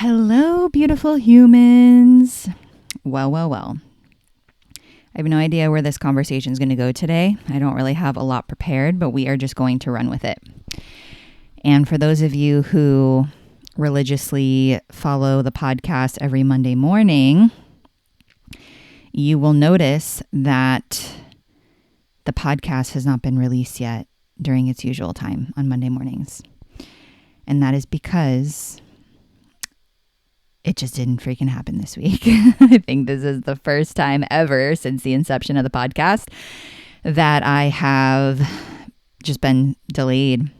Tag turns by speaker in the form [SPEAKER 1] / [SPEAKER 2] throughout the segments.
[SPEAKER 1] Hello, beautiful humans. Well. I have no idea where this conversation is going to go today. I don't really have a lot prepared, but we are just going to run with it. And for those of you who religiously follow the podcast every Monday morning, you will notice that the podcast has not been released yet during its usual time on Monday mornings. And that is because it just didn't freaking happen this week. I think this is the first time ever since the inception of the podcast that I have just been delayed.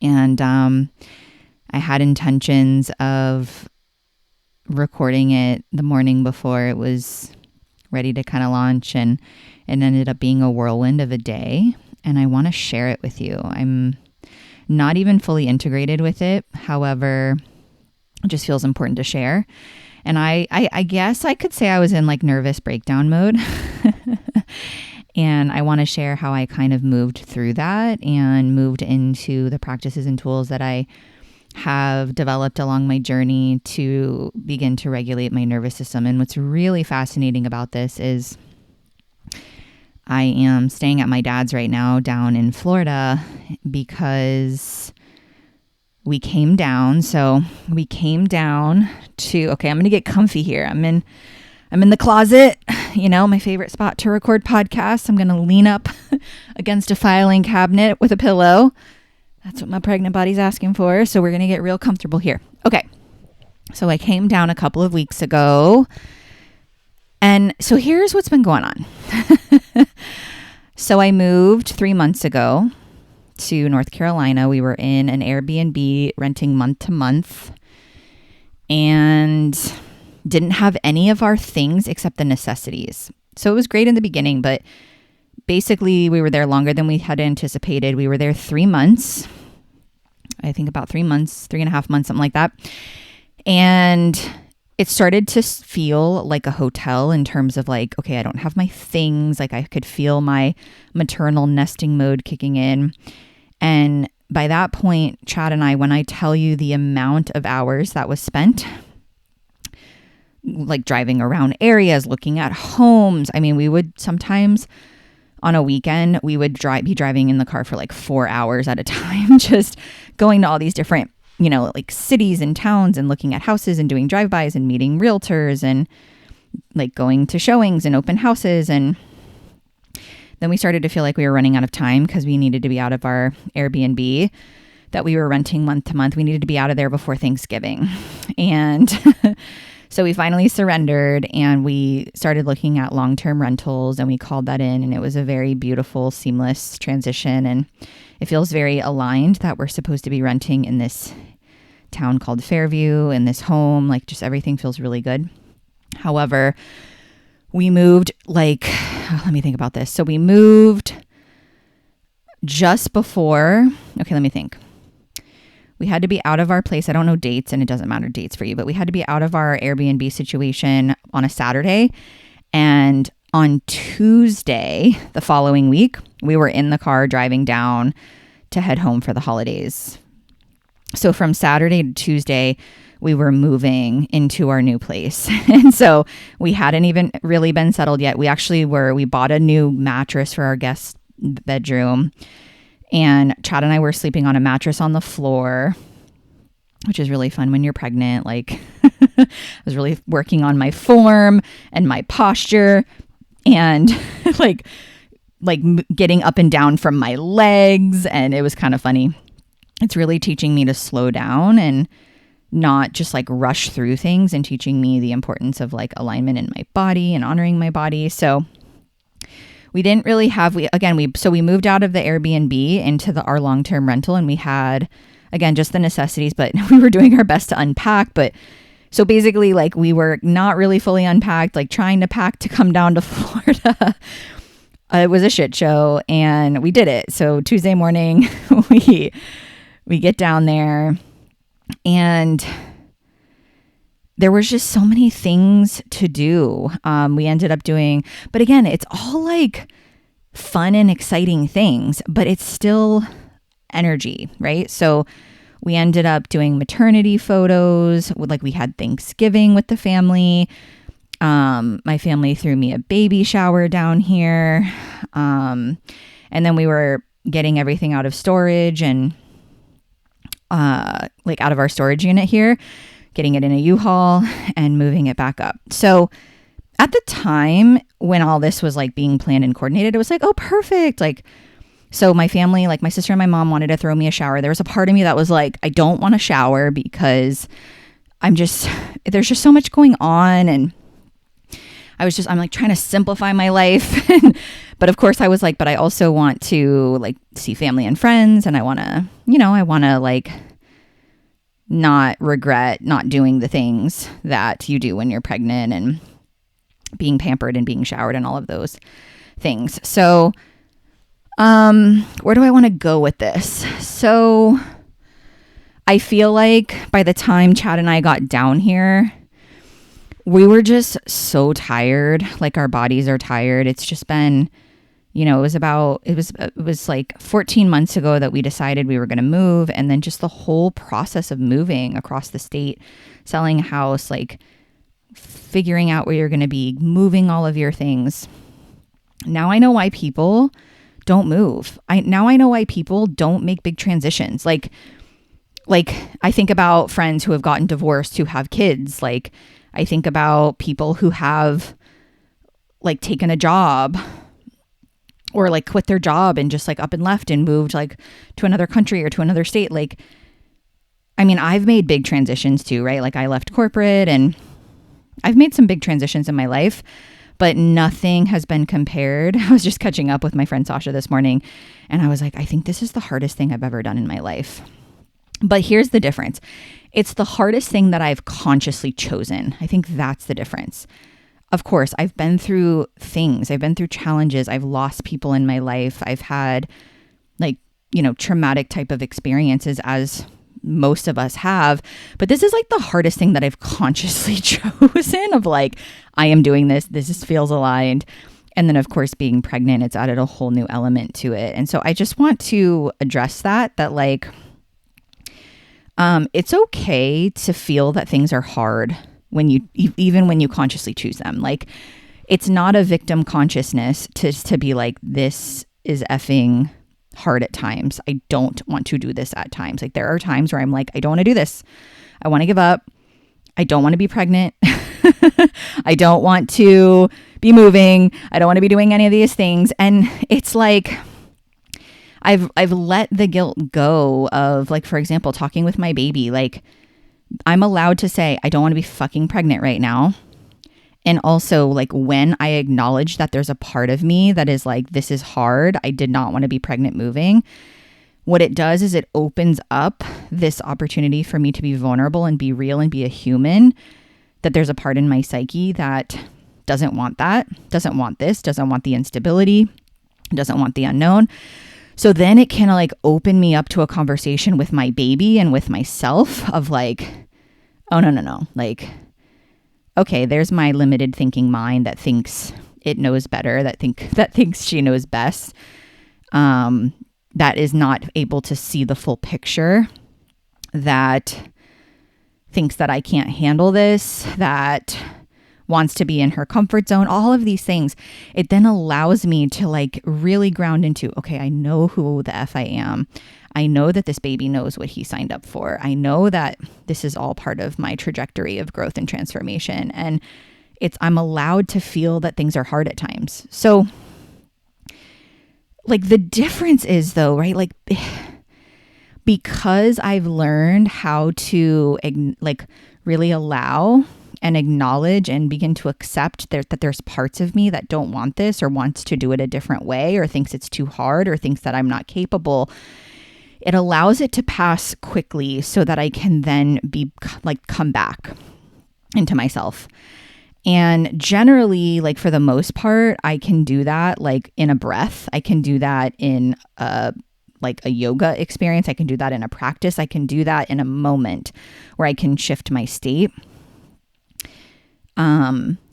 [SPEAKER 1] And I had intentions of recording it the morning before it was ready to kind of launch, and it ended up being a whirlwind of a day. And I want to share it with you. I'm not even fully integrated with it. However, it just feels important to share. And I guess I could say I was in like nervous breakdown mode. And I want to share how I kind of moved through that and moved into the practices and tools that I have developed along my journey to begin to regulate my nervous system. And what's really fascinating about this is I am staying at my dad's right now down in Florida because we came down. So we came down to, okay, I'm going to get comfy here. I'm in the closet, my favorite spot to record podcasts. I'm going to lean up against a filing cabinet with a pillow. That's what my pregnant body's asking for. So we're going to get real comfortable here. Okay. So I came down a couple of weeks ago. And so here's what's been going on. So I moved 3 months ago to North Carolina. We were in an Airbnb renting month to month and didn't have any of our things except the necessities. So it was great in the beginning, but basically we were there longer than we had anticipated. We were there 3 months, I think about 3 months, 3.5 months, something like that. And it started to feel like a hotel in terms of like, okay, I don't have my things. Like I could feel my maternal nesting mode kicking in. And by that point, Chad and I, when I tell you the amount of hours that was spent, like driving around areas, looking at homes. I mean, we would sometimes on a weekend, we would be driving in the car for like 4 hours at a time, just going to all these different, like cities and towns and looking at houses and doing drive-bys and meeting realtors and like going to showings and open houses. And then we started to feel like we were running out of time because we needed to be out of our Airbnb that we were renting month to month. We needed to be out of there before Thanksgiving. And so we finally surrendered and we started looking at long-term rentals, and we called that in, and it was a very beautiful, seamless transition. And it feels very aligned that we're supposed to be renting in this town called Fairview, in this home, like just everything feels really good. However, we moved let me think about this. So we moved just before, okay, let me think. We had to be out of our place. I don't know dates, and it doesn't matter dates for you, but we had to be out of our Airbnb situation on a Saturday. And on Tuesday, the following week, we were in the car driving down to head home for the holidays. So from Saturday to Tuesday, we were moving into our new place. And so we hadn't even really been settled yet. We bought a new mattress for our guest bedroom. And Chad and I were sleeping on a mattress on the floor, which is really fun when you're pregnant. Like I was really working on my form and my posture and like getting up and down from my legs. And it was kind of funny. It's really teaching me to slow down and not just like rush through things, and teaching me the importance of like alignment in my body and honoring my body. So we didn't really have, we moved out of the Airbnb into our long-term rental, and we had, again, just the necessities, but we were doing our best to unpack. But so basically like we were not really fully unpacked, like trying to pack to come down to Florida. It was a shit show, and we did it. So Tuesday morning we get down there, and there was just so many things to do. We ended up doing, but again, it's all like fun and exciting things, but it's still energy, right? So We ended up doing maternity photos. Like we had Thanksgiving with the family. My family threw me a baby shower down here. And then we were getting everything out of storage and like out of our storage unit here, getting it in a U-Haul and moving it back up. So at the time when all this was like being planned and coordinated, it was like, oh, perfect. Like, so my family, like my sister and my mom wanted to throw me a shower. There was a part of me that was like, I don't want to shower because there's just so much going on. And I'm like trying to simplify my life. But of course I was like, but I also want to like see family and friends. And I want to like not regret not doing the things that you do when you're pregnant and being pampered and being showered and all of those things. So, where do I want to go with this? So I feel like by the time Chad and I got down here, we were just so tired. Like our bodies are tired. It's just been, it was like 14 months ago that we decided we were going to move. And then just the whole process of moving across the state, selling a house, like figuring out where you're going to be, moving all of your things. Now I know why people don't move. Now I know why people don't make big transitions. Like I think about friends who have gotten divorced, who have kids. Like I think about people who have like taken a job or like quit their job and just like up and left and moved like to another country or to another state. Like, I mean, I've made big transitions too, right? Like I left corporate and I've made some big transitions in my life, but nothing has been compared. I was just catching up with my friend Sasha this morning and I was like, I think this is the hardest thing I've ever done in my life. But here's the difference. It's the hardest thing that I've consciously chosen. I think that's the difference. Of course, I've been through things. I've been through challenges. I've lost people in my life. I've had like, traumatic type of experiences as most of us have. But this is like the hardest thing that I've consciously chosen of like, I am doing this. This just feels aligned. And then, of course, being pregnant, it's added a whole new element to it. And so I just want to address that like, it's okay to feel that things are hard even when you consciously choose them. Like it's not a victim consciousness to be like, this is effing hard at times. I don't want to do this at times. Like there are times where I'm like, I don't want to do this. I want to give up. I don't want to be pregnant. I don't want to be moving. I don't want to be doing any of these things. And it's like, I've let the guilt go of like, for example, talking with my baby, like I'm allowed to say, I don't want to be fucking pregnant right now. And also like when I acknowledge that there's a part of me that is like, this is hard. I did not want to be pregnant moving. What it does is it opens up this opportunity for me to be vulnerable and be real and be a human, that there's a part in my psyche that doesn't want that, doesn't want this, doesn't want the instability, doesn't want the unknown. So then it can like open me up to a conversation with my baby and with myself of like, oh, no. Like, okay, there's my limited thinking mind that thinks it knows better, that thinks she knows best, that is not able to see the full picture, that thinks that I can't handle this, that wants to be in her comfort zone, all of these things. It then allows me to like really ground into, okay, I know who the F I am. I know that this baby knows what he signed up for. I know that this is all part of my trajectory of growth and transformation. And I'm allowed to feel that things are hard at times. So like the difference is though, right? Like because I've learned how to like really allow and acknowledge and begin to accept that there's parts of me that don't want this or wants to do it a different way or thinks it's too hard or thinks that I'm not capable, it allows it to pass quickly so that I can then be like come back into myself. And generally, like for the most part, I can do that like in a breath. I can do that in like a yoga experience. I can do that in a practice. I can do that in a moment where I can shift my state.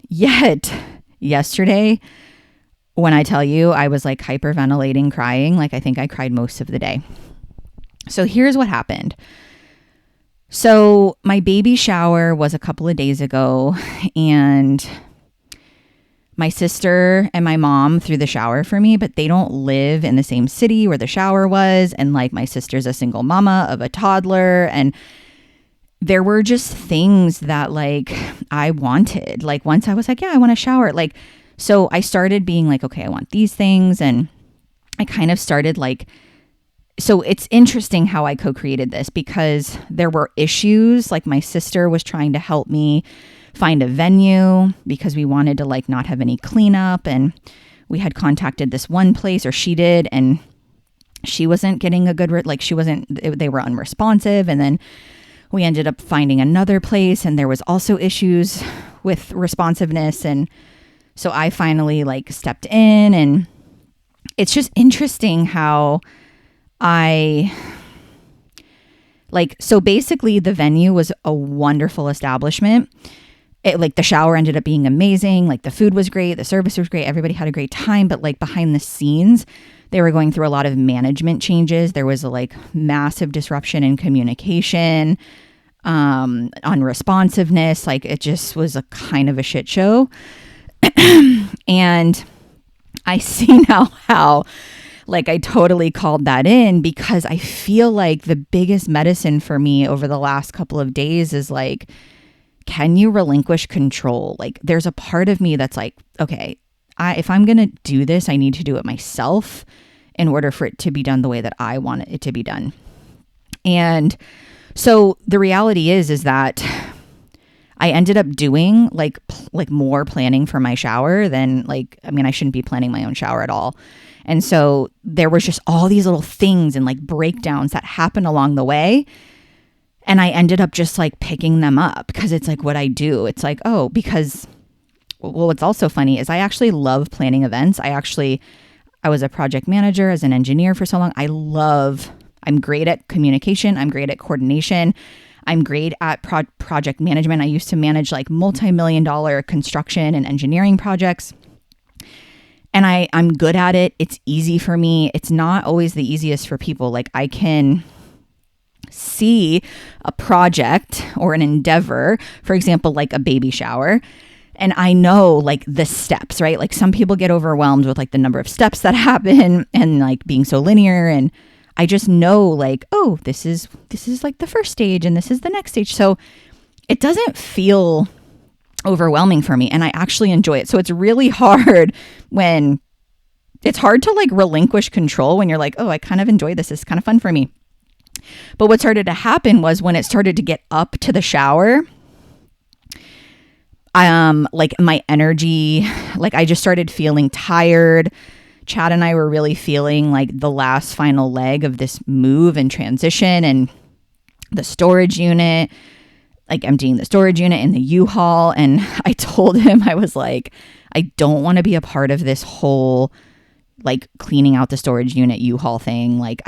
[SPEAKER 1] Yet yesterday, when I tell you I was like hyperventilating, crying, like I think I cried most of the day. So here's what happened. So my baby shower was a couple of days ago, and my sister and my mom threw the shower for me, but they don't live in the same city where the shower was. And like my sister's a single mama of a toddler. And there were just things that like I wanted. Like once I was like, yeah, I want a shower. Like, so I started being like, okay, I want these things. And I kind of started like, so it's interesting how I co-created this because there were issues. Like my sister was trying to help me find a venue because we wanted to like not have any cleanup, and we had contacted this one place, or she did, and she wasn't getting a good they were unresponsive. And then we ended up finding another place, and there was also issues with responsiveness. And so I finally like stepped in, and it's just interesting how so basically the venue was a wonderful establishment. Like the shower ended up being amazing. Like the food was great. The service was great. Everybody had a great time. But like behind the scenes, they were going through a lot of management changes. There was a like massive disruption in communication, unresponsiveness. Like it just was a kind of a shit show. And I see now how like I totally called that in, because I feel like the biggest medicine for me over the last couple of days is like, can you relinquish control? Like there's a part of me that's like, okay, if I'm going to do this, I need to do it myself in order for it to be done the way that I want it to be done. And so the reality is that I ended up doing like more planning for my shower than I shouldn't be planning my own shower at all. And so there was just all these little things and like breakdowns that happened along the way. And I ended up just like picking them up because it's like what I do. It's like, oh, because, well, what's also funny is I actually love planning events. I was a project manager as an engineer for so long. I'm great at communication. I'm great at coordination. I'm great at project management. I used to manage like multi-million-dollar construction and engineering projects. And I'm good at it. It's easy for me. It's not always the easiest for people. Like I can see a project or an endeavor, for example, like a baby shower, and I know like the steps, right? Like some people get overwhelmed with like the number of steps that happen and like being so linear, and I just know like, oh, this is like the first stage and this is the next stage. So it doesn't feel overwhelming for me, and I actually enjoy it. So it's really hard when it's hard to like relinquish control when you're like, oh, I kind of enjoy this. It's kind of fun for me. But what started to happen was when it started to get up to the shower, like my energy, like I just started feeling tired. Chad and I were really feeling like the last final leg of this move and transition, and the storage unit, like emptying the storage unit in the U-Haul. And I told him, I was like, I don't want to be a part of this whole like cleaning out the storage unit U-Haul thing. Like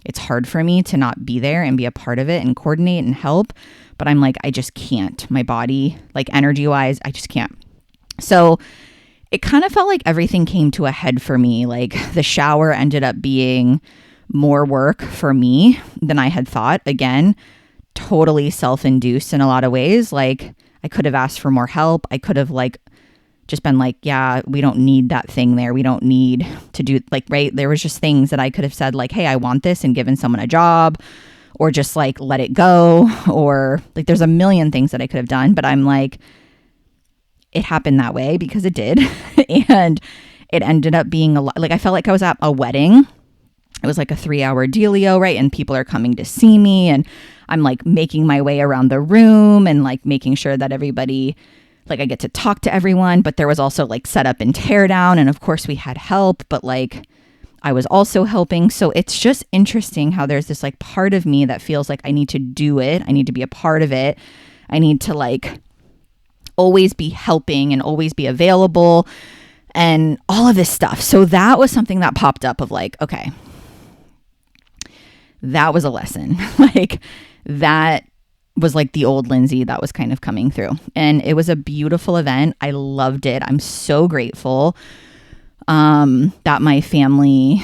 [SPEAKER 1] it's hard for me to not be there and be a part of it and coordinate and help. But I'm like, I just can't. My body, like energy wise, I just can't. So it kind of felt like everything came to a head for me. Like the shower ended up being more work for me than I had thought. Again, totally self-induced in a lot of ways. Like I could have asked for more help. I could have like just been like, yeah, we don't need that thing there. We don't need to do like, right. There was just things that I could have said like, hey, I want this, and given someone a job, or just like let it go, or like there's a million things that I could have done. But I'm like, it happened that way because it did. And it ended up being a lot. Like I felt like I was at a wedding. It was like a 3-hour dealio, right? And people are coming to see me, and I'm like making my way around the room and like making sure that everybody, like I get to talk to everyone. But there was also like setup and tear down. And of course we had help, but like I was also helping. So it's just interesting how there's this like part of me that feels like I need to do it. I need to be a part of it. I need to like always be helping and always be available and all of this stuff. So that was something that popped up of like, okay, that was a lesson. Like that was like the old Lindsay that was kind of coming through. And it was a beautiful event. I loved it. I'm so grateful that my family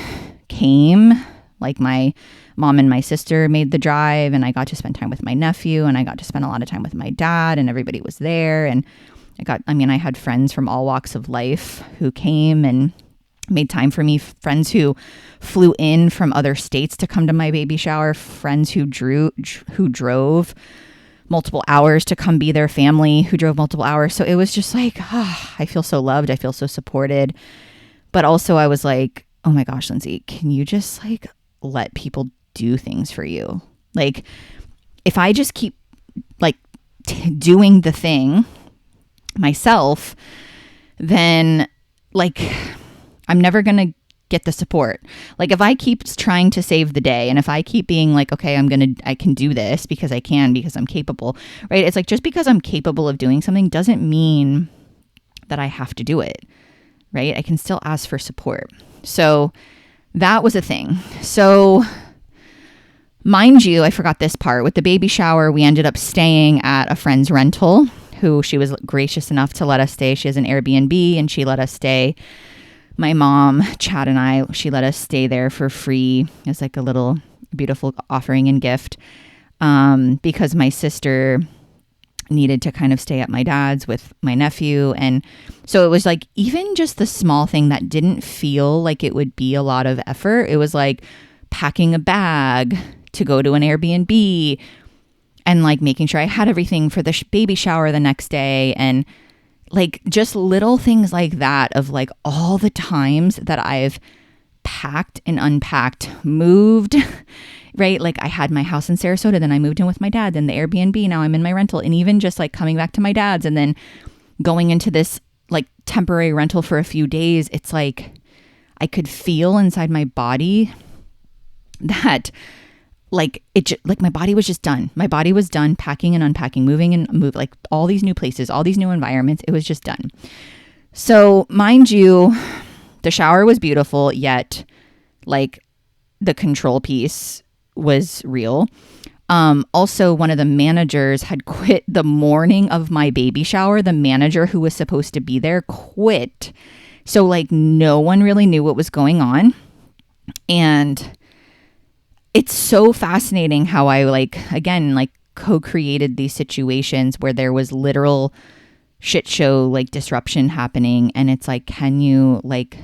[SPEAKER 1] came. Like my mom and my sister made the drive, and I got to spend time with my nephew, and I got to spend a lot of time with my dad, and everybody was there. And I had friends from all walks of life who came and made time for me, friends who flew in from other states to come to my baby shower, friends who drove multiple hours to come be their family, who drove multiple hours. So it was just like, I feel so loved. I feel so supported. But also I was like, oh my gosh, Lindsay, can you just like let people do things for you? Like, if I just keep like doing the thing myself, then like I'm never going to get the support. Like if I keep trying to save the day, and if I keep being like, okay, I can do this because I'm capable, right? It's like, just because I'm capable of doing something doesn't mean that I have to do it, right? I can still ask for support. So that was a thing. So mind you, I forgot this part. With the baby shower, we ended up staying at a friend's rental, who she was gracious enough to let us stay. She has an Airbnb, and she let us stay. My mom, Chad, and she let us stay there for free as like a little beautiful offering and gift, because my sister needed to kind of stay at my dad's with my nephew. And so it was like, even just the small thing that didn't feel like it would be a lot of effort. It was like packing a bag to go to an Airbnb, and like making sure I had everything for the baby shower the next day. And like just little things like that, of like all the times that I've packed and unpacked, moved, right? Like I had my house in Sarasota, then I moved in with my dad, then the Airbnb, now I'm in my rental. And even just like coming back to my dad's and then going into this like temporary rental for a few days, it's like I could feel inside my body that like my body was just done. My body was done packing and unpacking, moving like all these new places, all these new environments. It was just done. So mind you, the shower was beautiful, yet like the control piece was real. Also, one of the managers had quit the morning of my baby shower. The manager who was supposed to be there quit. So like no one really knew what was going on. And it's so fascinating how I co-created these situations where there was literal shit show, like disruption happening. And it's like, can you like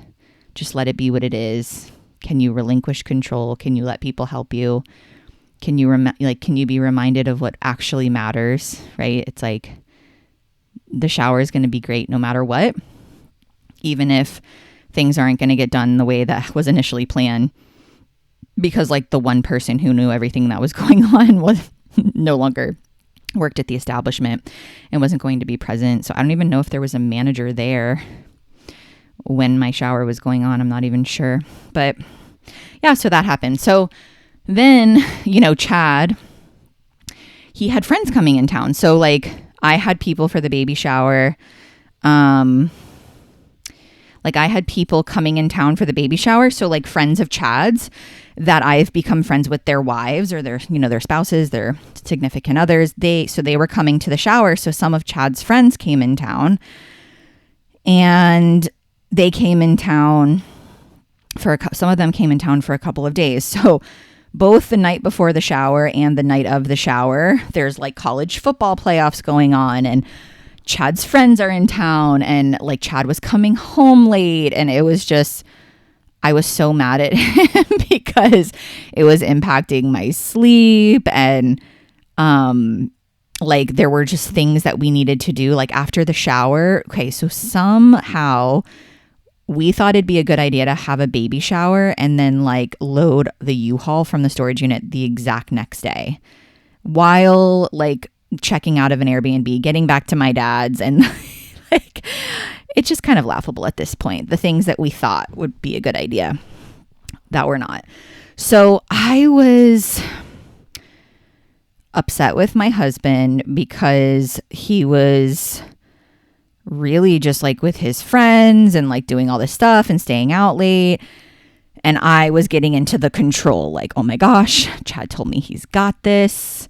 [SPEAKER 1] just let it be what it is? Can you relinquish control? Can you let people help you? Can you can you be reminded of what actually matters, right? It's like the shower is going to be great no matter what, even if things aren't going to get done the way that was initially planned. Because like the one person who knew everything that was going on was no longer worked at the establishment and wasn't going to be present. So I don't even know if there was a manager there when my shower was going on. I'm not even sure. But yeah, so that happened. So then, Chad, he had friends coming in town. So like I had people for the baby shower. Like I had people coming in town for the baby shower. So like friends of Chad's that I've become friends with, their wives or their spouses, their significant others. They were coming to the shower. So some of Chad's friends came in town, and they came in town some of them came in town for a couple of days. So both the night before the shower and the night of the shower, there's like college football playoffs going on, and Chad's friends are in town, and like Chad was coming home late, and it was just, I was so mad at him because it was impacting my sleep, and like there were just things that we needed to do like after the shower. Okay, so somehow we thought it'd be a good idea to have a baby shower and then like load the U-Haul from the storage unit the exact next day while like checking out of an Airbnb, getting back to my dad's, and like it's just kind of laughable at this point, the things that we thought would be a good idea that were not. So I was upset with my husband because he was really just like with his friends and like doing all this stuff and staying out late. And I was getting into the control, like, oh my gosh, Chad told me he's got this.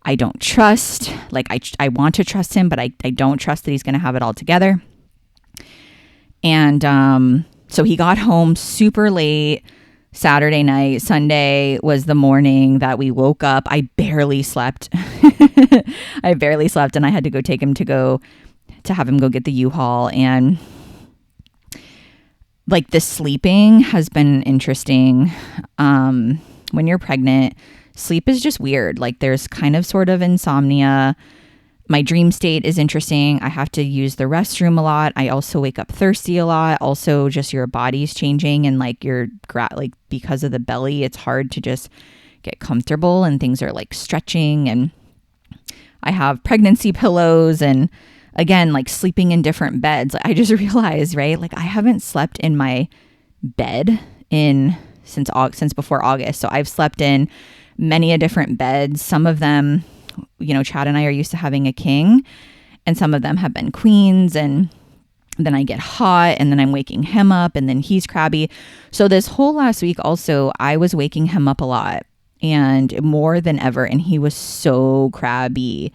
[SPEAKER 1] I don't trust, like I want to trust him, but I don't trust that he's going to have it all together. And so he got home super late. Saturday night. Sunday was the morning that we woke up. I barely slept. I barely slept, and I had to go take him to have him go get the U-Haul. And like the sleeping has been interesting. When you're pregnant, sleep is just weird. Like there's kind of sort of insomnia. My dream state is interesting. I have to use the restroom a lot. I also wake up thirsty a lot. Also, just your body's changing, and like like because of the belly, it's hard to just get comfortable, and things are like stretching. And I have pregnancy pillows, and again, like sleeping in different beds. I just realized, right? Like I haven't slept in my bed since before August. So I've slept in many a different beds. Some of them, Chad and I are used to having a king, and some of them have been queens, and then I get hot, and then I'm waking him up, and then he's crabby. So this whole last week also, I was waking him up a lot and more than ever, and he was so crabby.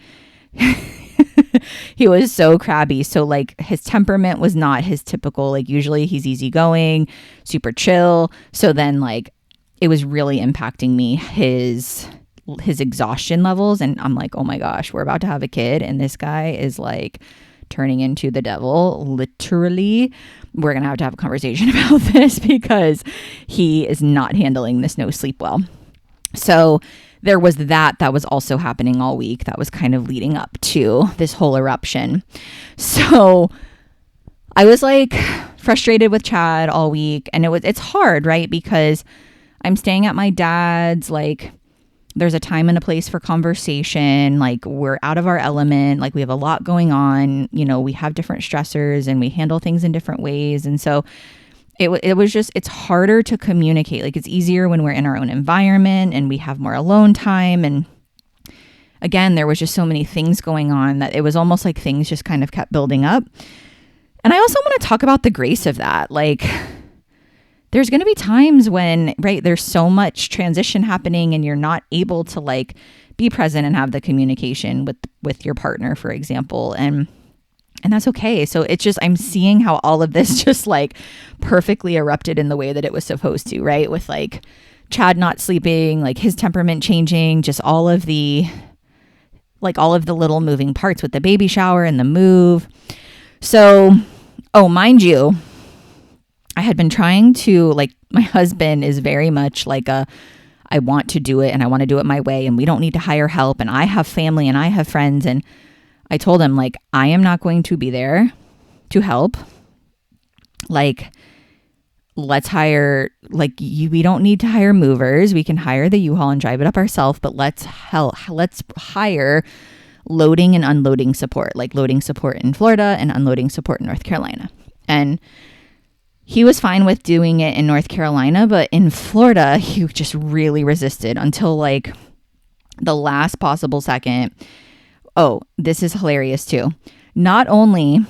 [SPEAKER 1] He was so crabby. So like his temperament was not his typical, like usually he's easygoing, super chill. So then like it was really impacting me, his exhaustion levels. And I'm like, oh my gosh, we're about to have a kid, and this guy is like turning into the devil, literally. We're gonna have a conversation about this because he is not handling this no sleep well. So there was that was also happening all week. That was kind of leading up to this whole eruption. So I was like frustrated with Chad all week, and it's hard, right? Because I'm staying at my dad's. Like there's a time and a place for conversation. Like we're out of our element. Like we have a lot going on. We have different stressors, and we handle things in different ways. And so it was just, it's harder to communicate. Like it's easier when we're in our own environment and we have more alone time. And again, there was just so many things going on that it was almost like things just kind of kept building up. And I also want to talk about the grace of that. Like there's going to be times when, right, there's so much transition happening and you're not able to like be present and have the communication with your partner, for example. And that's okay. So it's just, I'm seeing how all of this just like perfectly erupted in the way that it was supposed to, right? With like Chad not sleeping, like his temperament changing, just all of the little moving parts with the baby shower and the move. So, mind you, I had been trying to, like, my husband is very much like I want to do it, and I want to do it my way, and we don't need to hire help, and I have family and I have friends. And I told him, like, I am not going to be there to help. Like, let's hire, like, we don't need to hire movers. We can hire the U-Haul and drive it up ourselves, but let's hire loading and unloading support, like loading support in Florida and unloading support in North Carolina. And he was fine with doing it in North Carolina, but in Florida, he just really resisted until like the last possible second. Oh, this is hilarious too. Not only,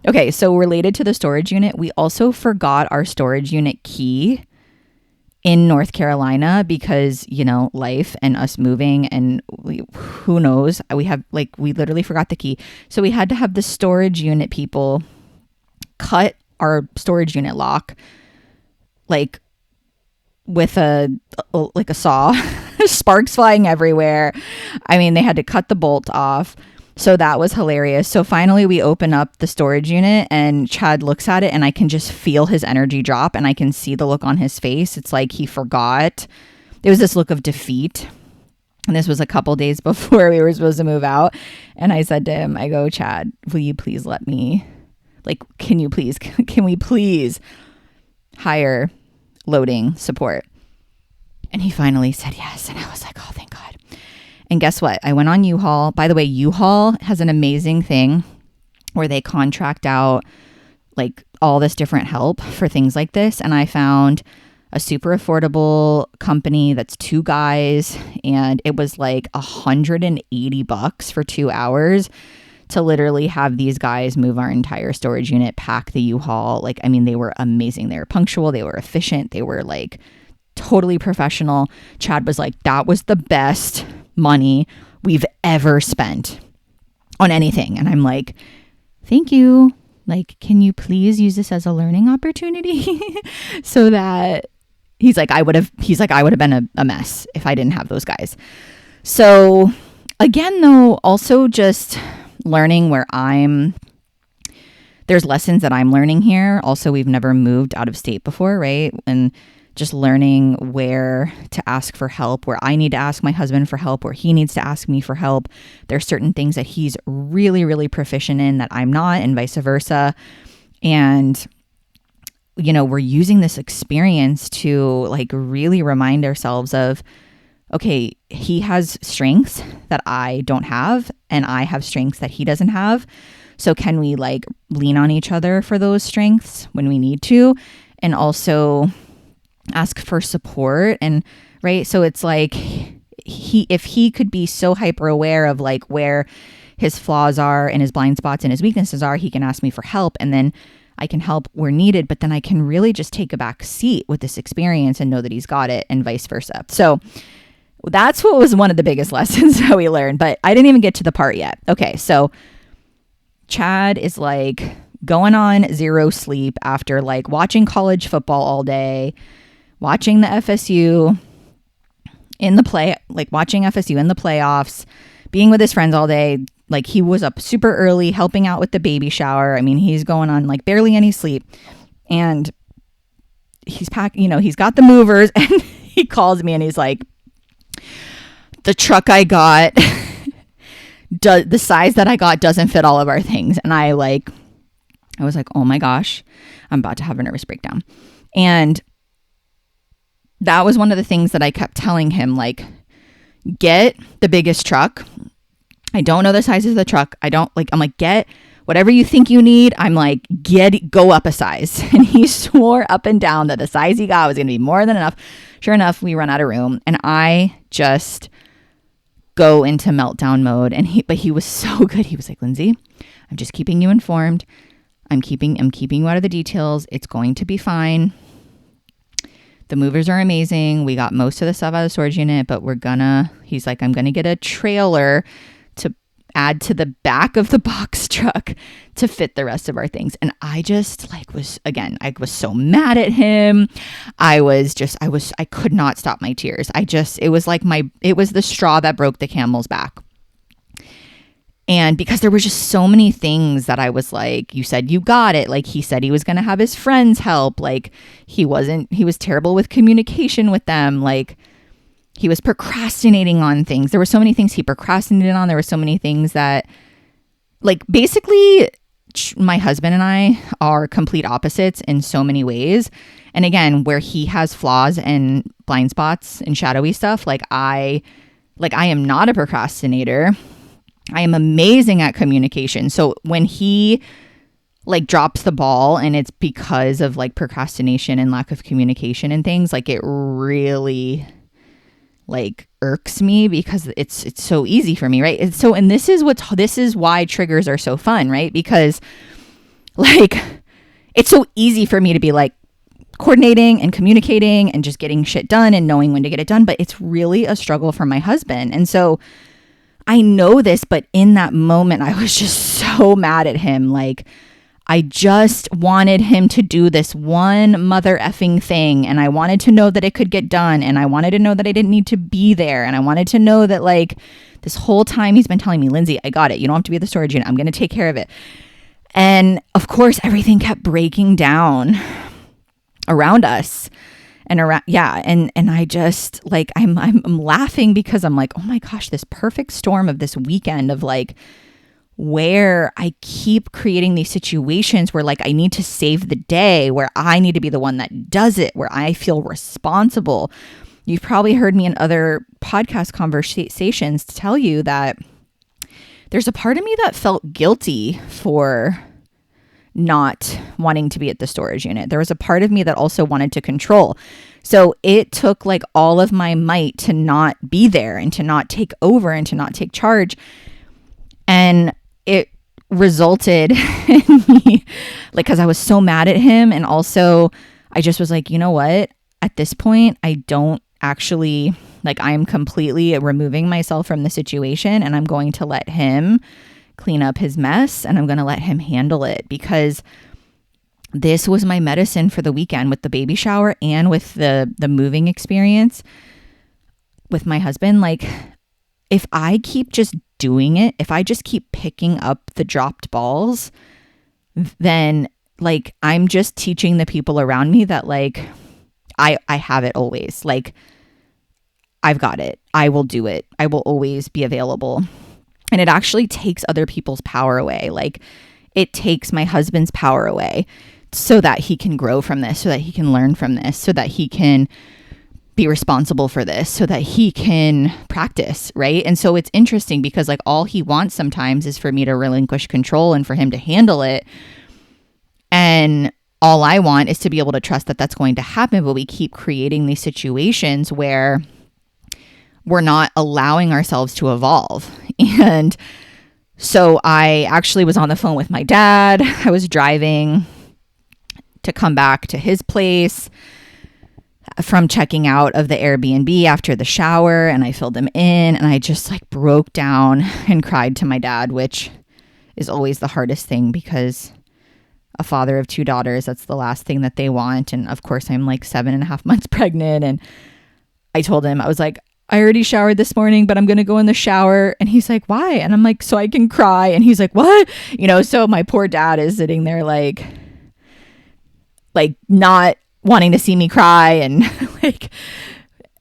[SPEAKER 1] okay, so related to the storage unit, we also forgot our storage unit key in North Carolina because, life and us moving, and who knows, we literally forgot the key. So we had to have the storage unit people cut our storage unit lock, like with a saw, sparks flying everywhere. I mean, they had to cut the bolt off. So that was hilarious. So finally we open up the storage unit, and Chad looks at it, and I can just feel his energy drop, and I can see the look on his face. It's like he forgot. It was this look of defeat. And this was a couple days before we were supposed to move out. And I said to him, I go, Chad, will you please let me, like, can we please hire loading support? And he finally said yes. And I was like, oh, thank God. And guess what? I went on U-Haul. By the way, U-Haul has an amazing thing where they contract out like all this different help for things like this. And I found a super affordable company that's 2 guys, and it was like $180 for 2 hours to literally have these guys move our entire storage unit, pack the U-Haul. Like, I mean, they were amazing. They were punctual. They were efficient. They were like totally professional. Chad was like, that was the best money we've ever spent on anything. And I'm like, thank you. Like, can you please use this as a learning opportunity? So that he's like, I would have been a mess if I didn't have those guys. So again, though, also just learning where there's lessons that I'm learning here. Also, we've never moved out of state before, right? And just learning where to ask for help, where I need to ask my husband for help, where he needs to ask me for help. There's certain things that he's really, really proficient in that I'm not, and vice versa. And, you know, we're using this experience to like really remind ourselves of, okay, he has strengths that I don't have, and I have strengths that he doesn't have. So can we like lean on each other for those strengths when we need to? And also ask for support. And right. So it's like if he could be so hyper aware of like where his flaws are and his blind spots and his weaknesses are, he can ask me for help, and then I can help where needed, but then I can really just take a back seat with this experience and know that he's got it, and vice versa. So that's what was one of the biggest lessons that we learned, but I didn't even get to the part yet. Okay. So Chad is like going on zero sleep after like watching college football all day, watching the FSU in the watching FSU in the playoffs, being with his friends all day. Like he was up super early, helping out with the baby shower. I mean, he's going on like barely any sleep, and he's he's got the movers, and he calls me and he's like, the truck I got, the size that I got doesn't fit all of our things. And I was like, oh my gosh, I'm about to have a nervous breakdown. And that was one of the things that I kept telling him, like, get the biggest truck. I don't know the sizes of the truck. I'm like, get whatever you think you need. I'm like, go up a size. And he swore up and down that the size he got was going to be more than enough. Sure enough, we run out of room, and I just go into meltdown mode. But he was so good. He was like, Lindsay, I'm just keeping you informed. I'm keeping you out of the details. It's going to be fine. The movers are amazing. We got most of the stuff out of the storage unit, but he's like, I'm going to get a trailer to add to the back of the box truck to fit the rest of our things. And I just I was so mad at him. I could not stop my tears. It was the straw that broke the camel's back. And because there was just so many things that I was like, you said you got it. Like he said he was going to have his friends help. Like he was terrible with communication with them. Like he was procrastinating on things. There were so many things he procrastinated on. There were so many things that, like, basically my husband and I are complete opposites in so many ways. And again, where he has flaws and blind spots and shadowy stuff, I am not a procrastinator. I am amazing at communication. So when he drops the ball and it's because of procrastination and lack of communication and things, it really irks me because it's so easy for me, right? And this is why triggers are so fun, right? Because it's so easy for me to be coordinating and communicating and just getting shit done and knowing when to get it done, but it's really a struggle for my husband. And so I know this, but in that moment, I was just so mad at him. I just wanted him to do this one mother effing thing. And I wanted to know that it could get done. And I wanted to know that I didn't need to be there. And I wanted to know that this whole time he's been telling me, Lindsay, I got it. You don't have to be at the storage unit. I'm going to take care of it. And of course, everything kept breaking down around us. And around, yeah. And I just I'm laughing because I'm like, oh my gosh, this perfect storm of this weekend of where I keep creating these situations where I need to save the day, where I need to be the one that does it, where I feel responsible. You've probably heard me in other podcast conversations tell you that there's a part of me that felt guilty for not wanting to be at the storage unit. There was a part of me that also wanted to control. So it took all of my might to not be there and to not take over and to not take charge. And it resulted in me, because I was so mad at him. And also I just was you know what? At this point, I don't actually, I'm completely removing myself from the situation, and I'm going to let him clean up his mess and I'm going to let him handle it, because this was my medicine for the weekend with the baby shower and with the moving experience with my husband. Like, if I keep just doing it, if I just keep picking up the dropped balls, then like I'm just teaching the people around me that like I have it always. Like, I've got it. I will do it. I will always be available. And it actually takes other people's power away. Like, it takes my husband's power away so that he can grow from this, so that he can learn from this, so that he can be responsible for this, so that he can practice, right? And so it's interesting because like all he wants sometimes is for me to relinquish control and for him to handle it. And all I want is to be able to trust that that's going to happen. But we keep creating these situations where we're not allowing ourselves to evolve. And so I actually was on the phone with my dad. I was driving to come back to his place from checking out of the Airbnb after the shower, and I filled him in, and I just like broke down and cried to my dad, which is always the hardest thing because a father of 2 daughters, that's the last thing that they want. And of course I'm like 7.5 months pregnant. And I told him, I was like, I already showered this morning, but I'm going to go in the shower. And he's like, why? And I'm like, so I can cry. And he's like, what? You know, so my poor dad is sitting there like not wanting to see me cry. And like,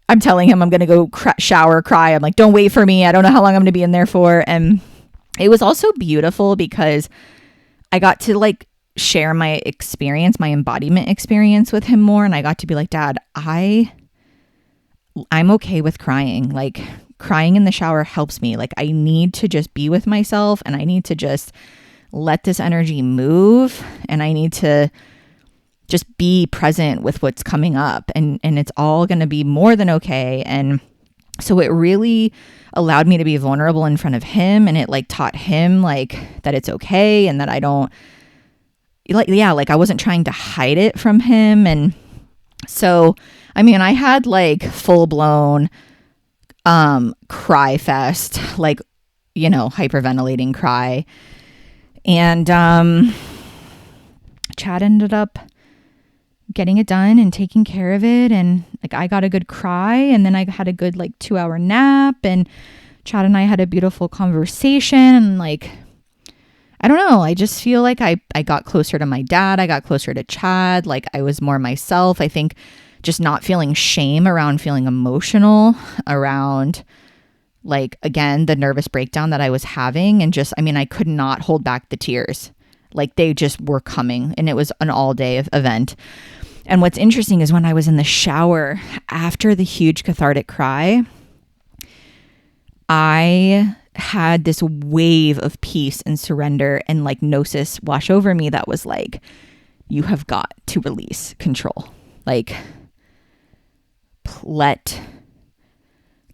[SPEAKER 1] I'm telling him I'm going to go shower, cry. I'm like, don't wait for me. I don't know how long I'm going to be in there for. And it was also beautiful because I got to like share my experience, my embodiment experience with him more. And I got to be like, Dad, I'm okay with crying. Like, crying in the shower helps me. Like, I need to just be with myself and I need to just let this energy move, and I need to just be present with what's coming up, and it's all going to be more than okay. And so it really allowed me to be vulnerable in front of him, and it like taught him like that it's okay and that I don't like I wasn't trying to hide it from him. And so I mean, I had like full blown cry fest, like, you know, hyperventilating cry. And Chad ended up getting it done and taking care of it. And like, I got a good cry, and then I had a good like 2-hour nap, and Chad and I had a beautiful conversation. And like, I don't know, I just feel like I got closer to my dad. I got closer to Chad. Like, I was more myself. I think just not feeling shame around feeling emotional around like, again, the nervous breakdown that I was having. And just, I mean, I could not hold back the tears. Like, they just were coming, and it was an all day event. And what's interesting is when I was in the shower after the huge cathartic cry, I had this wave of peace and surrender and like gnosis wash over me that was like, you have got to release control. Like,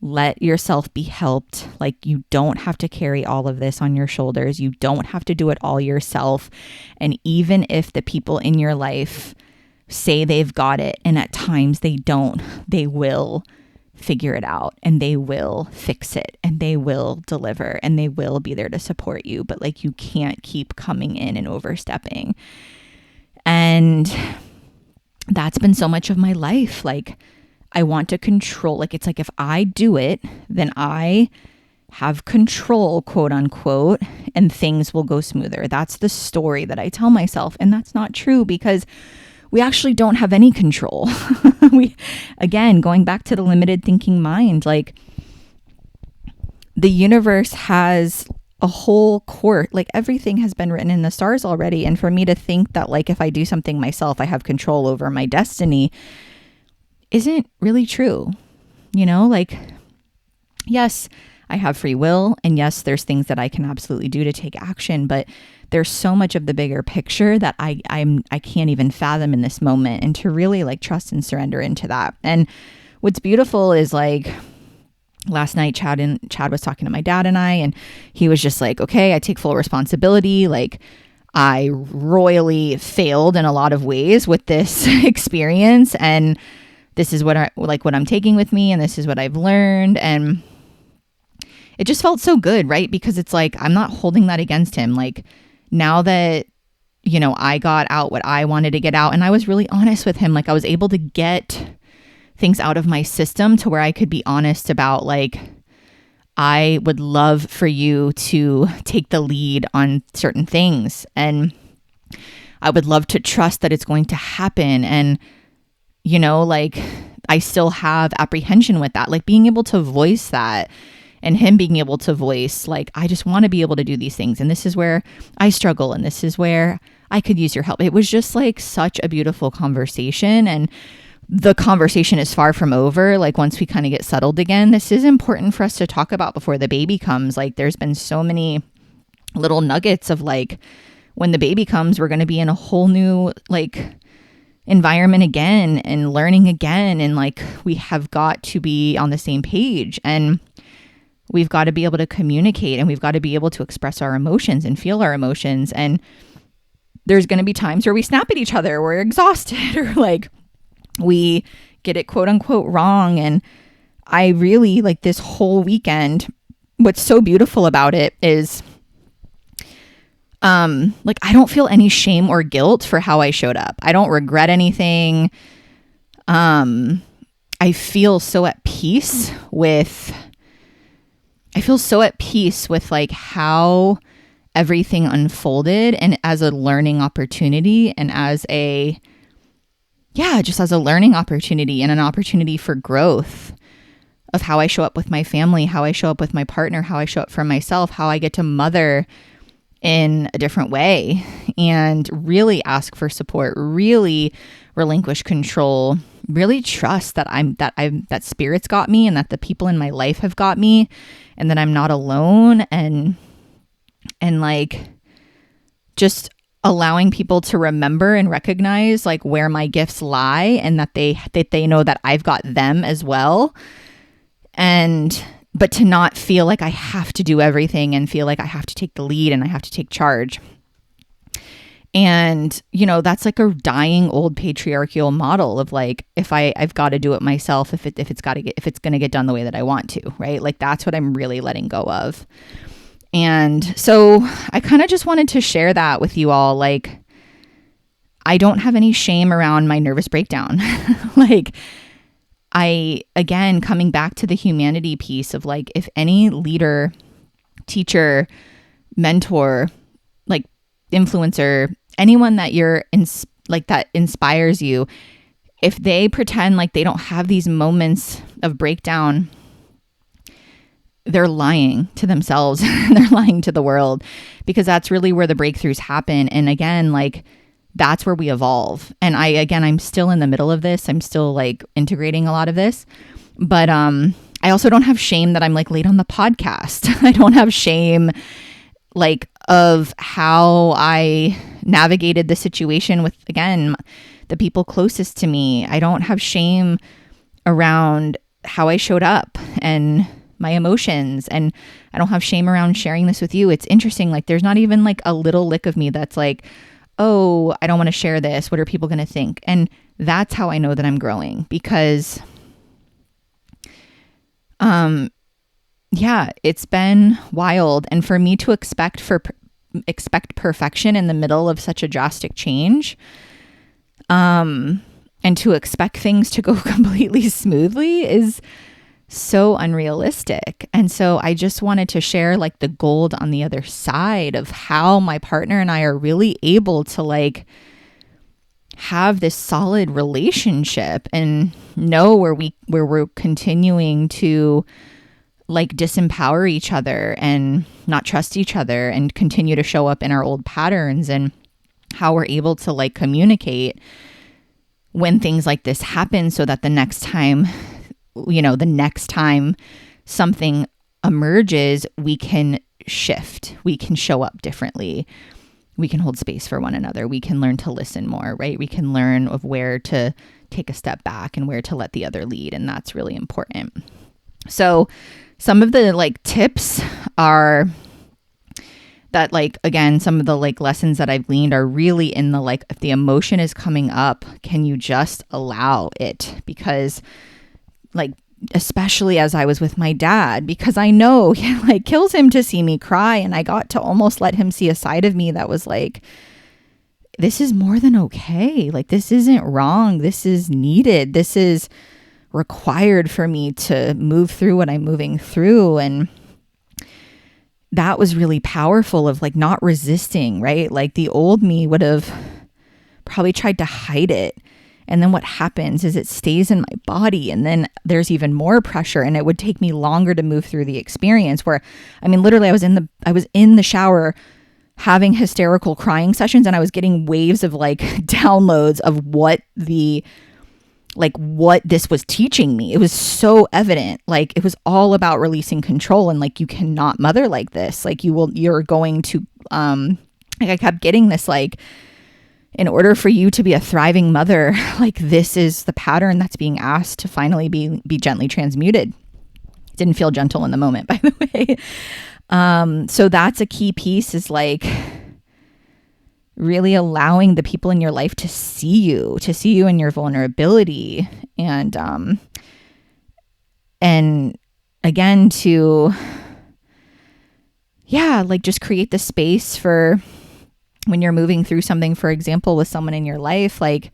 [SPEAKER 1] let yourself be helped. Like, you don't have to carry all of this on your shoulders. You don't have to do it all yourself. And even if the people in your life say they've got it, and at times they don't, they will figure it out, and they will fix it, and they will deliver, and they will be there to support you. But like, you can't keep coming in and overstepping. And that's been so much of my life. Like, I want to control, like, it's like, if I do it, then I have control, quote unquote, and things will go smoother. That's the story that I tell myself. And that's not true, because we actually don't have any control. Again, going back to the limited thinking mind, like, the universe has a whole court, like, everything has been written in the stars already. And for me to think that, like, if I do something myself, I have control over my destiny isn't really true. You know, like, yes, I have free will, and yes, there's things that I can absolutely do to take action, but there's so much of the bigger picture that I can't even fathom in this moment, and to really like trust and surrender into that. And what's beautiful is, like, last night Chad was talking to my dad and I, and he was just like, okay, I take full responsibility. Like, I royally failed in a lot of ways with this experience, and this is what I'm taking with me, and this is what I've learned. And it just felt so good, right? Because it's like, I'm not holding that against him. Like now that, you know, I got out what I wanted to get out, and I was really honest with him. Like I was able to get things out of my system to where I could be honest about like, I would love for you to take the lead on certain things. And I would love to trust that it's going to happen. And, you know, like I still have apprehension with that, like being able to voice that, and him being able to voice, like, I just want to be able to do these things. And this is where I struggle. And this is where I could use your help. It was just like such a beautiful conversation. And the conversation is far from over. Like once we kind of get settled again, this is important for us to talk about before the baby comes. Like there's been so many little nuggets of like, when the baby comes, we're going to be in a whole new like environment again and learning again. And like, we have got to be on the same page, and we've got to be able to communicate, and we've got to be able to express our emotions and feel our emotions. And there's going to be times where we snap at each other, we're exhausted, or like we get it quote unquote wrong. And I really like this whole weekend, what's so beautiful about it is like I don't feel any shame or guilt for how I showed up. I don't regret anything. I feel so at peace with like how everything unfolded, and as a learning opportunity, and as a learning opportunity and an opportunity for growth of how I show up with my family, how I show up with my partner, how I show up for myself, how I get to mother in a different way, and really ask for support, really relinquish control, really trust that spirit's got me, and that the people in my life have got me, and that I'm not alone, and like just allowing people to remember and recognize like where my gifts lie, and that they know that I've got them as well. But to not feel like I have to do everything, and feel like I have to take the lead and I have to take charge. And, you know, that's like a dying old patriarchal model of like, if I've got to do it myself, if it's going to get done the way that I want to, right? Like that's what I'm really letting go of. And so I kind of just wanted to share that with you all. Like, I don't have any shame around my nervous breakdown. Like, again, coming back to the humanity piece of like, if any leader, teacher, mentor, like influencer, anyone that that inspires you, if they pretend like they don't have these moments of breakdown, they're lying to themselves. They're lying to the world, because that's really where the breakthroughs happen. And again, like that's where we evolve. And I'm still in the middle of this. I'm still like integrating a lot of this, but I also don't have shame that I'm like late on the podcast. I don't have shame like of how I navigated the situation with, again, the people closest to me. I don't have shame around how I showed up and my emotions, and I don't have shame around sharing this with you. It's interesting. Like there's not even like a little lick of me that's like, oh, I don't want to share this. What are people going to think? And that's how I know that I'm growing, because, it's been wild. And for me to expect perfection in the middle of such a drastic change, and to expect things to go completely smoothly is so unrealistic. And so I just wanted to share like the gold on the other side of how my partner and I are really able to like have this solid relationship, and know where we're continuing to like disempower each other and not trust each other, and continue to show up in our old patterns, and how we're able to like communicate when things like this happen, so that the next time something emerges, we can shift, we can show up differently, we can hold space for one another, we can learn to listen more, right? We can learn of where to take a step back and where to let the other lead. And that's really important. So some of the like tips are that, like, again, some of the like lessons that I've gleaned are really in the like, if the emotion is coming up, can you just allow it? Because like especially as I was with my dad, because I know it like kills him to see me cry. And I got to almost let him see a side of me that was like, this is more than okay. Like, this isn't wrong. This is needed. This is required for me to move through what I'm moving through. And that was really powerful of like not resisting, right? Like the old me would have probably tried to hide it. And then what happens is it stays in my body, and then there's even more pressure, and it would take me longer to move through the experience where, I mean, literally I was in the shower having hysterical crying sessions, and I was getting waves of like downloads of what this was teaching me. It was so evident. Like, it was all about releasing control, and like, you cannot mother like this. Like, you're going to, like, I kept getting this, like, in order for you to be a thriving mother, like, this is the pattern that's being asked to finally be gently transmuted. Didn't feel gentle in the moment, by the way. So that's a key piece, is like really allowing the people in your life to see you in your vulnerability. And again, to, like, just create the space for when you're moving through something, for example, with someone in your life, like,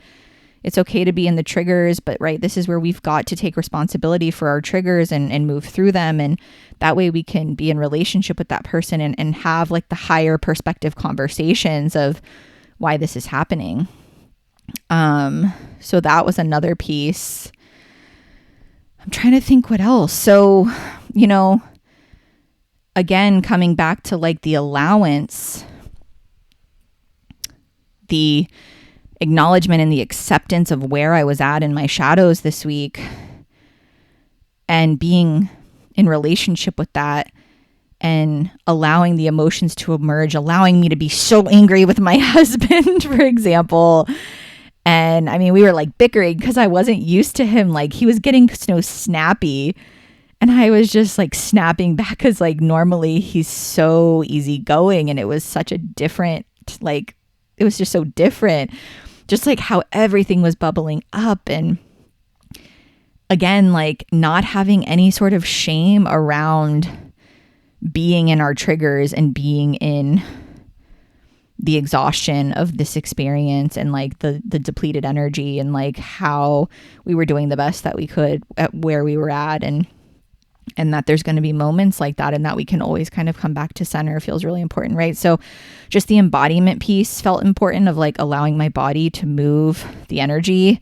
[SPEAKER 1] it's okay to be in the triggers, but right, this is where we've got to take responsibility for our triggers and move through them. And that way we can be in relationship with that person and have like the higher perspective conversations of why this is happening. So that was another piece. I'm trying to think what else. So, again, coming back to like the allowance, the acknowledgement and the acceptance of where I was at in my shadows this week, and being in relationship with that and allowing the emotions to emerge, allowing me to be so angry with my husband, for example. And I mean, we were like bickering because I wasn't used to him. Like, he was getting so snappy, and I was just like snapping back because like normally he's so easygoing, and it was such a different, like, it was just so different. Just like how everything was bubbling up. And again, like, not having any sort of shame around being in our triggers and being in the exhaustion of this experience, and like the depleted energy, and like how we were doing the best that we could at where we were at. And that there's going to be moments like that, and that we can always kind of come back to center feels really important, right? So just the embodiment piece felt important, of like allowing my body to move the energy,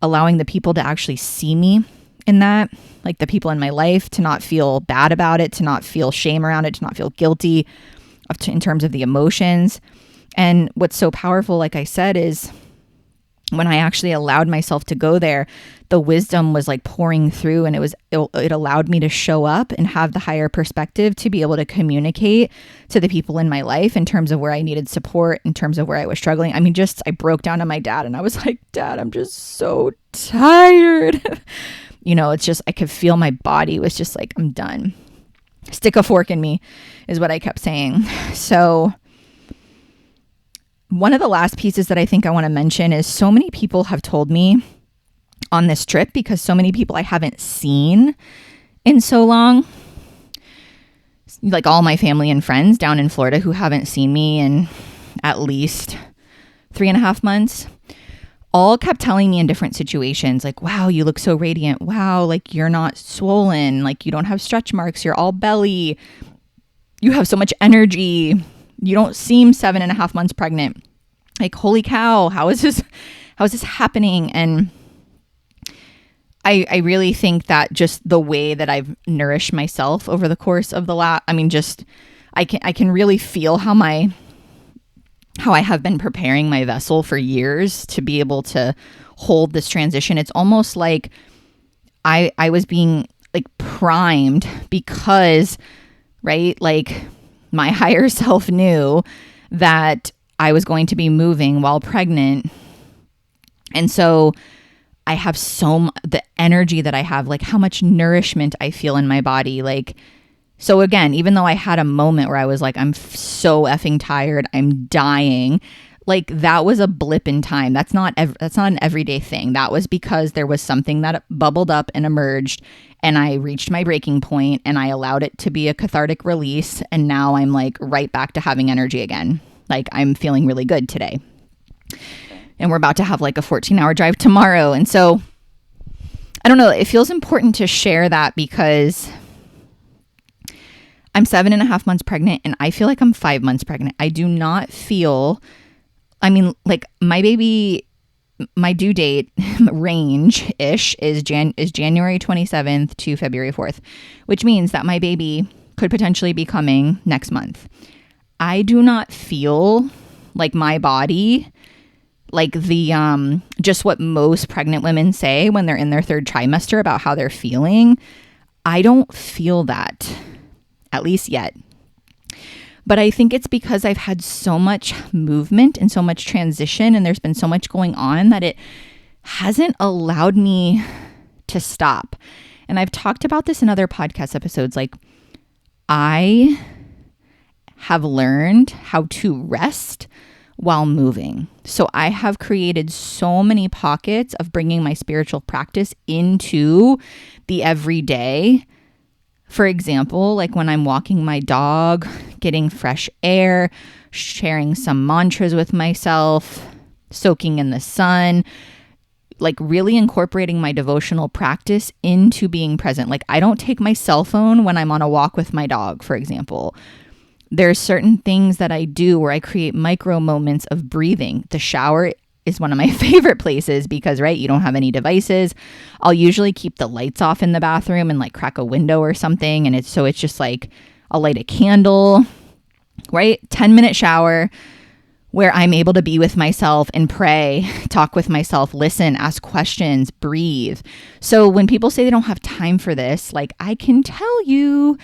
[SPEAKER 1] allowing the people to actually see me in that, like the people in my life, to not feel bad about it, to not feel shame around it, to not feel guilty in terms of the emotions. And what's so powerful, like I said, is when I actually allowed myself to go there, the wisdom was like pouring through, and it allowed me to show up and have the higher perspective to be able to communicate to the people in my life in terms of where I needed support, in terms of where I was struggling. I mean, I broke down to my dad, and I was like, Dad, I'm just so tired. It's just, I could feel my body was just like, I'm done. Stick a fork in me is what I kept saying. So one of the last pieces that I think I want to mention is, so many people have told me on this trip, because so many people I haven't seen in so long, like all my family and friends down in Florida who haven't seen me in at least 3.5 months, all kept telling me in different situations, like, wow, you look so radiant. Wow, like, you're not swollen. Like, you don't have stretch marks. You're all belly. You have so much energy. You don't seem 7.5 months pregnant. Like, holy cow, how is this happening? And I really think that just the way that I've nourished myself over the course of I can really feel how I have been preparing my vessel for years to be able to hold this transition. It's almost like I was being like primed, because, right, like, my higher self knew that I was going to be moving while pregnant. And so I have the energy that I have, like how much nourishment I feel in my body. Like, so again, even though I had a moment where I was like, I'm so effing tired, I'm dying, like that was a blip in time. That's not an everyday thing. That was because there was something that bubbled up and emerged, and I reached my breaking point and I allowed it to be a cathartic release. And now I'm like right back to having energy again. Like I'm feeling really good today. And we're about to have like a 14-hour drive tomorrow. And so I don't know, it feels important to share that because I'm 7.5 months pregnant and I feel like I'm 5 months pregnant. I do not feel, I mean, like my baby, my due date range-ish is January 27th to February 4th, which means that my baby could potentially be coming next month. I do not feel like my body, like the, just what most pregnant women say when they're in their third trimester about how they're feeling. I don't feel that, at least yet. But I think it's because I've had so much movement and so much transition, and there's been so much going on that it hasn't allowed me to stop. And I've talked about this in other podcast episodes. Like, I have learned how to rest while moving. So I have created so many pockets of bringing my spiritual practice into the everyday. For example, like when I'm walking my dog, getting fresh air, sharing some mantras with myself, soaking in the sun, like really incorporating my devotional practice into being present. Like I don't take my cell phone when I'm on a walk with my dog, for example. There's certain things that I do where I create micro moments of breathing. The shower is one of my favorite places because, right, you don't have any devices. I'll usually keep the lights off in the bathroom and like crack a window or something. And it's just like I'll light a candle, right? 10-minute shower where I'm able to be with myself and pray, talk with myself, listen, ask questions, breathe. So when people say they don't have time for this, like I can tell you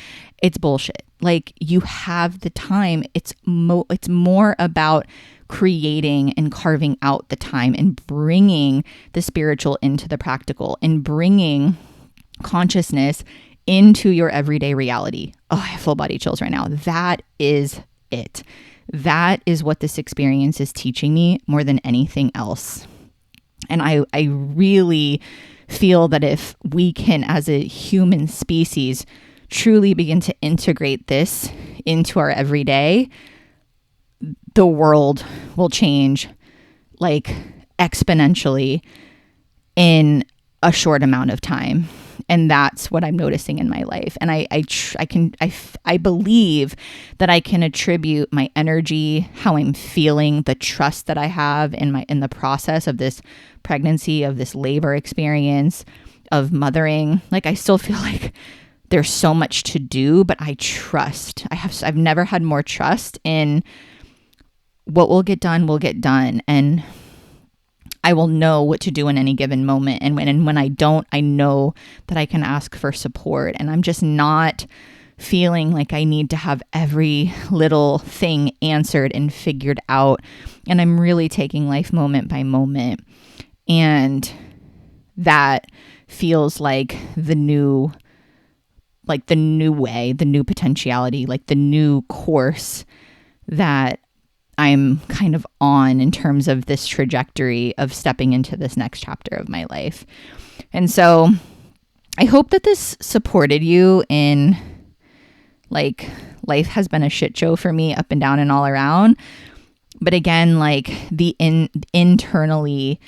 [SPEAKER 1] it's bullshit. Like you have the time. It's more about creating and carving out the time and bringing the spiritual into the practical and bringing consciousness into your everyday reality. Oh, I have full body chills right now. That is it. That is what this experience is teaching me more than anything else. And I really feel that if we can, as a human species, truly begin to integrate this into our everyday, the world will change like exponentially in a short amount of time. And that's what I'm noticing in my life. And I believe that I can attribute my energy, how I'm feeling, the trust that I have in the process of this pregnancy, of this labor experience, of mothering. Like I still feel like there's so much to do, but I trust. I've never had more trust in what will get done. And I will know what to do in any given moment. And when I don't, I know that I can ask for support. And I'm just not feeling like I need to have every little thing answered and figured out. And I'm really taking life moment by moment. And that feels like the new way, the new potentiality, like the new course that I'm kind of on in terms of this trajectory of stepping into this next chapter of my life. And so I hope that this supported you in, like, life has been a shit show for me up and down and all around. But again, like internally,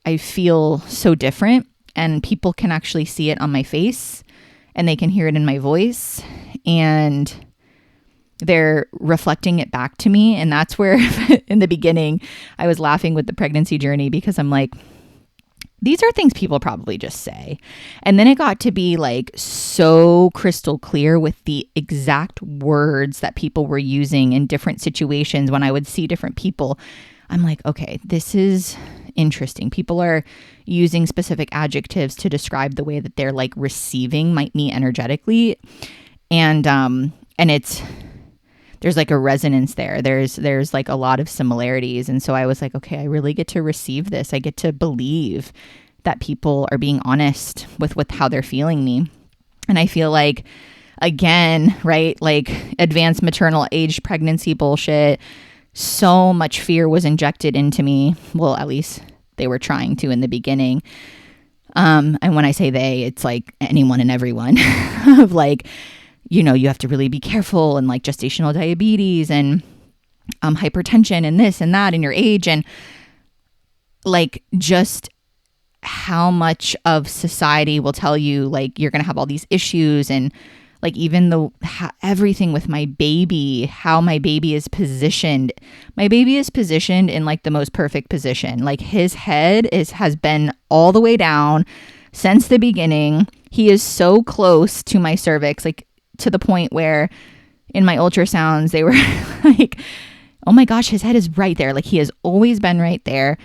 [SPEAKER 1] I feel so different, and people can actually see it on my face and they can hear it in my voice, and they're reflecting it back to me. And that's where in the beginning I was laughing with the pregnancy journey, because I'm like, these are things people probably just say. And then it got to be like so crystal clear with the exact words that people were using in different situations. When I would see different people, I'm like, okay, this is interesting. People are using specific adjectives to describe the way that they're like receiving me energetically. And it's, there's like a resonance there. There's like a lot of similarities. And so I was like, okay, I really get to receive this. I get to believe that people are being honest with how they're feeling me. And I feel like, again, right, like advanced maternal age pregnancy bullshit, so much fear was injected into me. Well, at least they were trying to in the beginning. And when I say they, it's like anyone and everyone of like, you know, you have to really be careful, and like gestational diabetes and hypertension and this and that in your age, and like just how much of society will tell you like you're going to have all these issues, and like even everything with my baby, how my baby is positioned. My baby is positioned in like the most perfect position. Like his head has been all the way down since the beginning. He is so close to my cervix, like to the point where in my ultrasounds, they were like, oh my gosh, his head is right there. Like he has always been right there,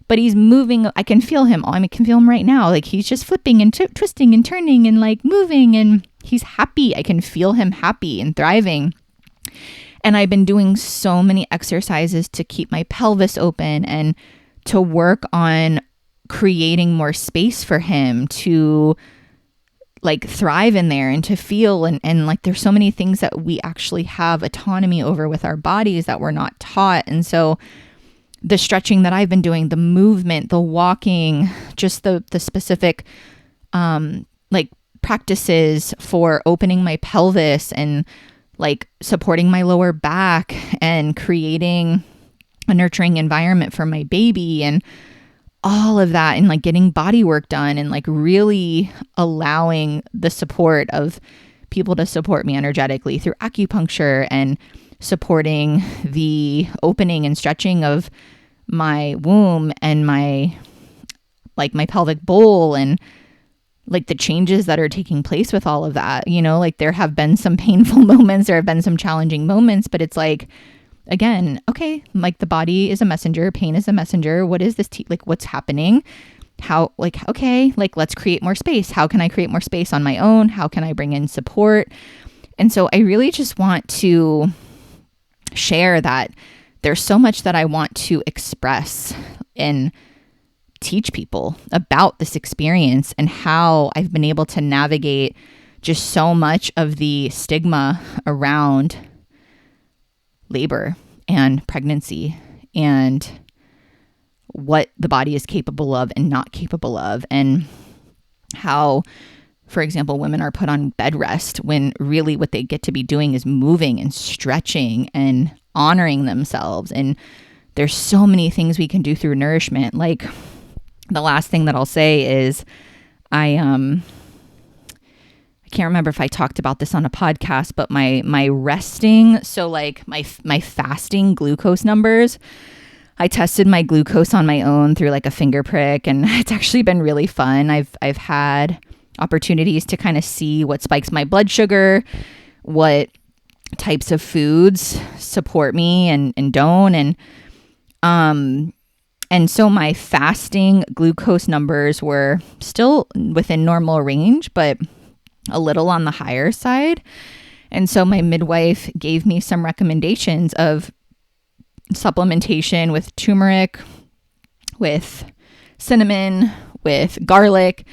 [SPEAKER 1] but he's moving. I can feel him. I can feel him right now. Like he's just flipping and twisting and turning and like moving, and he's happy. I can feel him happy and thriving. And I've been doing so many exercises to keep my pelvis open and to work on creating more space for him to like thrive in there and to feel. And like there's so many things that we actually have autonomy over with our bodies that we're not taught. And so the stretching that I've been doing, the movement, the walking, just the specific like practices for opening my pelvis and like supporting my lower back and creating a nurturing environment for my baby and all of that, and like getting body work done and like really allowing the support of people to support me energetically through acupuncture and supporting the opening and stretching of my womb and my pelvic bowl, and like the changes that are taking place with all of that. You know, like there have been some painful moments, there have been some challenging moments, but it's like, again, okay, like the body is a messenger, pain is a messenger. What is this? Like what's happening? How, like, okay, like let's create more space. How can I create more space on my own? How can I bring in support? And so I really just want to share that there's so much that I want to express and teach people about this experience and how I've been able to navigate just so much of the stigma around labor and pregnancy and what the body is capable of and not capable of, and how, for example, women are put on bed rest when really what they get to be doing is moving and stretching and honoring themselves. And there's so many things we can do through nourishment. Like the last thing that I'll say is I can't remember if I talked about this on a podcast, but my resting, so like my fasting glucose numbers, I tested my glucose on my own through like a finger prick, and it's actually been really fun. I've had opportunities to kind of see what spikes my blood sugar, what types of foods support me and don't. And so my fasting glucose numbers were still within normal range, but a little on the higher side. And so my midwife gave me some recommendations of supplementation with turmeric, with cinnamon, with garlic,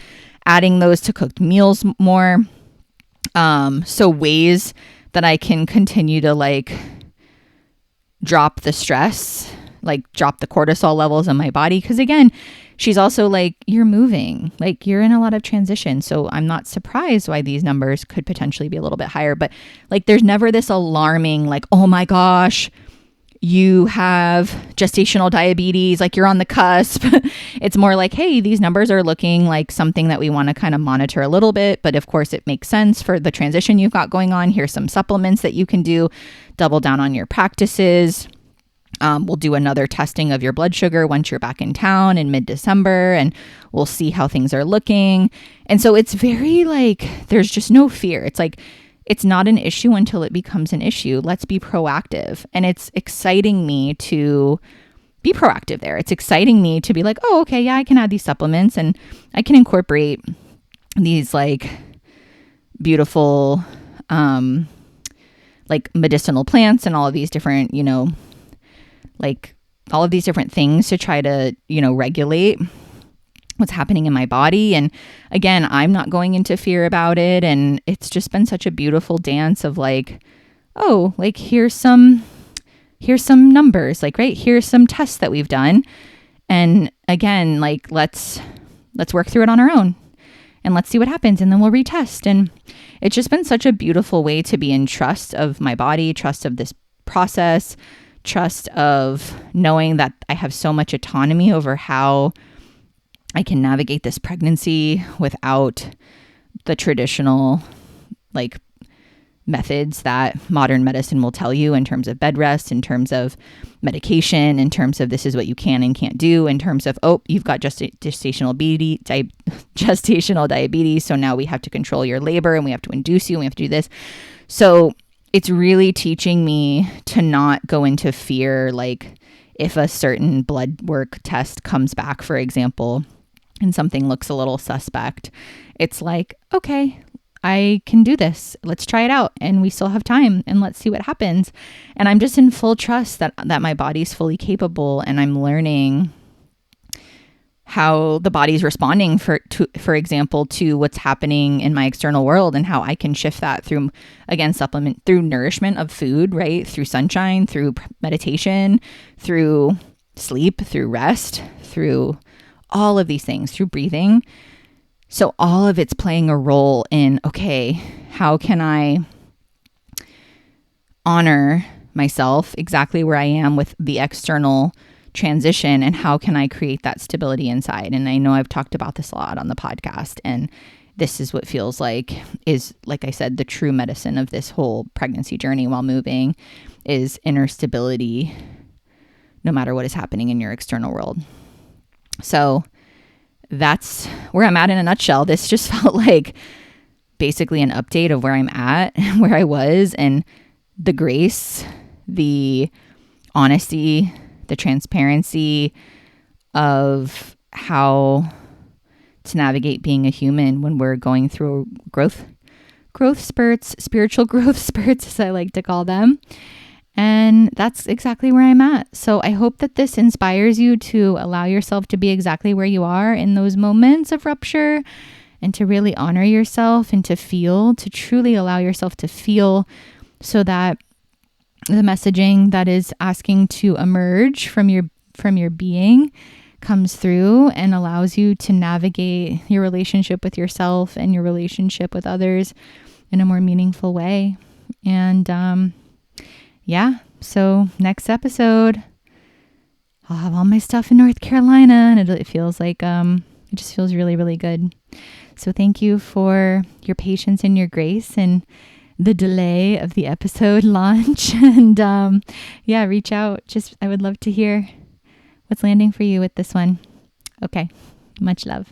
[SPEAKER 1] adding those to cooked meals more. So ways that I can continue to like drop the stress, like drop the cortisol levels in my body. Because again, she's also like, you're moving, like you're in a lot of transition. So I'm not surprised why these numbers could potentially be a little bit higher. But like, there's never this alarming, like, oh my gosh, you have gestational diabetes, like you're on the cusp. It's more like, hey, these numbers are looking like something that we want to kind of monitor a little bit. But of course, it makes sense for the transition you've got going on. Here's some supplements that you can do. Double down on your practices. We'll do another testing of your blood sugar once you're back in town in mid-December, and we'll see how things are looking. And so it's very like, there's just no fear. It's like, it's not an issue until it becomes an issue. Let's be proactive. And it's exciting me to be proactive there. It's exciting me to be like, oh, okay, yeah, I can add these supplements and I can incorporate these like beautiful, like medicinal plants and all of these different, you know, like all of these different things to try to, you know, regulate what's happening in my body. And again, I'm not going into fear about it. And it's just been such a beautiful dance of like, oh, like here's some here's some numbers, like, right, here's some tests that we've done. And again, like, let's work through it on our own and let's see what happens. And then we'll retest. And it's just been such a beautiful way to be in trust of my body, trust of this process, trust of knowing that I have so much autonomy over how I can navigate this pregnancy without the traditional, like, methods that modern medicine will tell you in terms of bed rest, in terms of medication, in terms of this is what you can and can't do, in terms of, oh, you've got gestational diabetes, so now we have to control your labor and we have to induce you and we have to do this. So it's really teaching me to not go into fear, like if a certain blood work test comes back, for example, and something looks a little suspect, it's like, okay, I can do this. Let's try it out. And we still have time and let's see what happens. And I'm just in full trust that my body's fully capable, and I'm learning how the body's responding for example, to what's happening in my external world, and how I can shift that through, again, through nourishment of food, right? Through sunshine, through meditation, through sleep, through rest, through all of these things, through breathing. So all of it's playing a role in, okay, how can I honor myself exactly where I am with the external transition, and how can I create that stability inside? And I know I've talked about this a lot on the podcast, and this is what feels like is, like I said, the true medicine of this whole pregnancy journey while moving is inner stability, no matter what is happening in your external world. So that's where I'm at in a nutshell. This just felt like basically an update of where I'm at, where I was, and the grace, the honesty, the transparency of how to navigate being a human when we're going through growth spurts, spiritual growth spurts, as I like to call them. And that's exactly where I'm at. So I hope that this inspires you to allow yourself to be exactly where you are in those moments of rupture, and to really honor yourself and to truly allow yourself to feel, so that the messaging that is asking to emerge from your being comes through and allows you to navigate your relationship with yourself and your relationship with others in a more meaningful way. And yeah, so next episode, I'll have all my stuff in North Carolina, and it feels like, it just feels really, really good. So thank you for your patience and your grace and the delay of the episode launch. And yeah, reach out. I would love to hear what's landing for you with this one. Okay, much love.